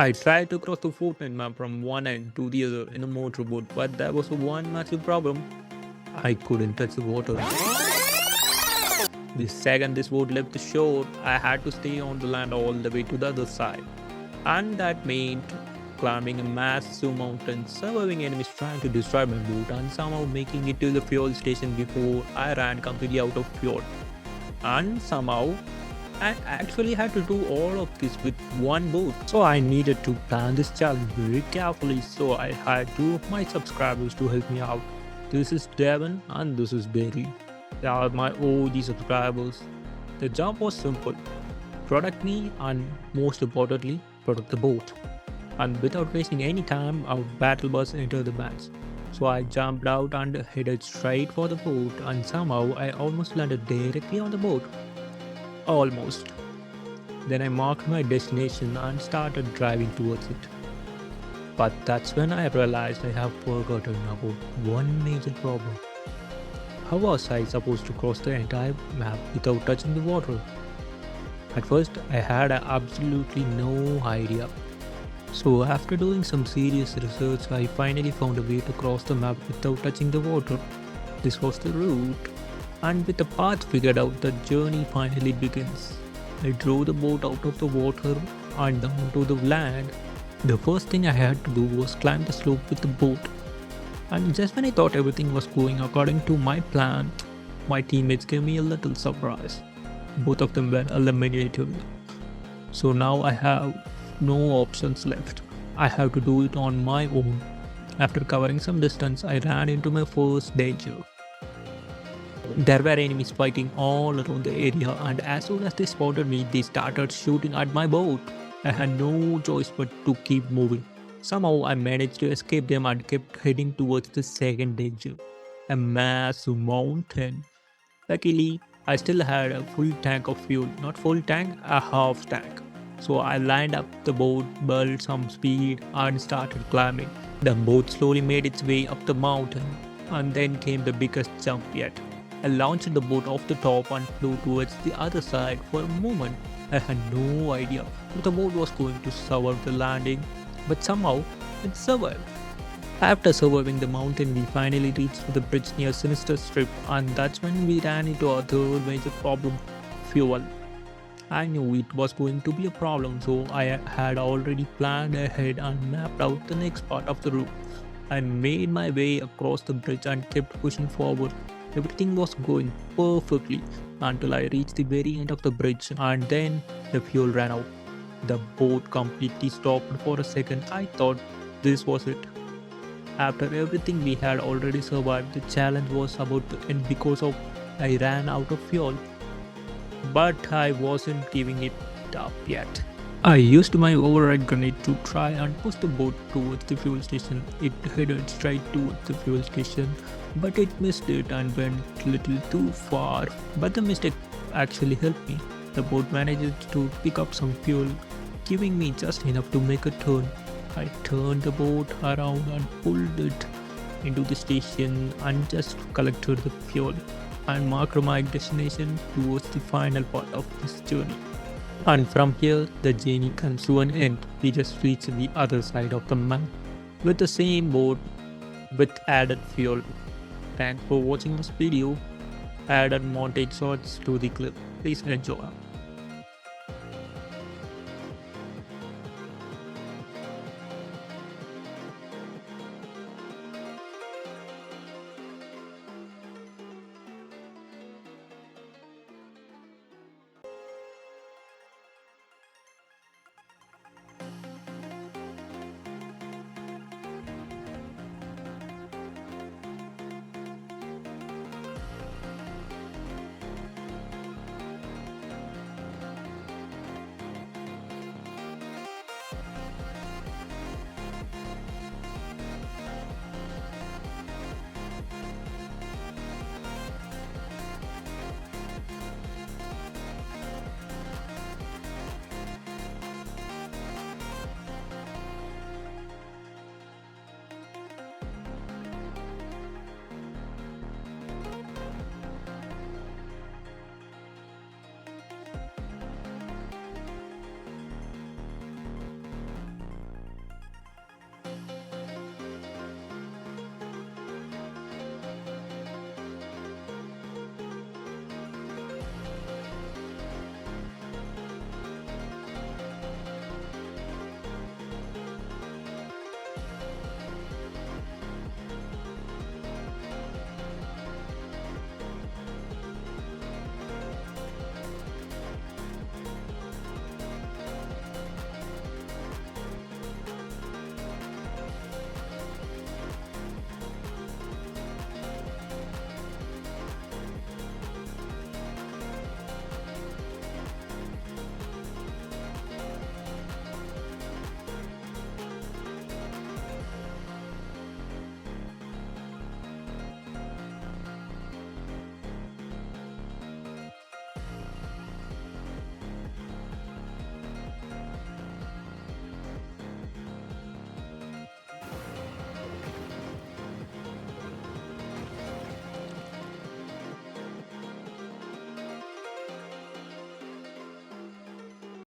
I tried to cross the Fortnite map from one end to the other in a motorboat, but there was one massive problem. I couldn't touch the water. The second this boat left the shore, I had to stay on the land all the way to the other side. And that meant climbing a massive mountain, surviving enemies trying to destroy my boat, and somehow making it to the fuel station before I ran completely out of fuel. And somehow, I actually had to do all of this with one boat. So I needed to plan this challenge very carefully, so I hired two of my subscribers to help me out. This is Devon and this is Barry. They are my OG subscribers. The job was simple. Protect me and most importantly, protect the boat. And without wasting any time, our battle bus entered the match. So I jumped out and headed straight for the boat, and somehow I almost landed directly on the boat. Almost. Then I marked my destination and started driving towards it. But that's when I realized I have forgotten about one major problem. How was I supposed to cross the entire map without touching the water? At first, I had absolutely no idea. So after doing some serious research, I finally found a way to cross the map without touching the water. This was the route, and with the path figured out, the journey finally begins. I drove the boat out of the water and down to the land. The first thing I had to do was climb the slope with the boat. And just when I thought everything was going according to my plan, my teammates gave me a little surprise. Both of them were eliminated. So now I have no options left. I have to do it on my own. After covering some distance, I ran into my first danger. There were enemies fighting all around the area, and as soon as they spotted me, they started shooting at my boat. I had no choice but to keep moving. Somehow I managed to escape them and kept heading towards the second danger, a massive mountain. Luckily, I still had a full tank of fuel, not full tank, a half tank. So I lined up the boat, built some speed and started climbing. The boat slowly made its way up the mountain, and then came the biggest jump yet. I launched the boat off the top and flew towards the other side. For a moment, I had no idea if the boat was going to survive the landing, but somehow it survived. After surviving the mountain, we finally reached the bridge near Santro Streamer, and that's when we ran into our third major problem, fuel. I knew it was going to be a problem, so I had already planned ahead and mapped out the next part of the route. I made my way across the bridge and kept pushing forward. Everything was going perfectly until I reached the very end of the bridge, and then the fuel ran out. The boat completely stopped for a second. I thought this was it. After everything we had already survived, the challenge was about to end because of I ran out of fuel. But I wasn't giving it up yet. I used my override grenade to try and push the boat towards the fuel station. It headed straight towards the fuel station, but it missed it and went a little too far. But the mistake actually helped me. The boat managed to pick up some fuel, giving me just enough to make a turn. I turned the boat around and pulled it into the station and just collected the fuel and marked my destination towards the final part of this journey. And from here, the journey comes to an end. We just reach the other side of the map with the same boat with added fuel. Thanks for watching this video. Added montage shots to the clip. Please enjoy.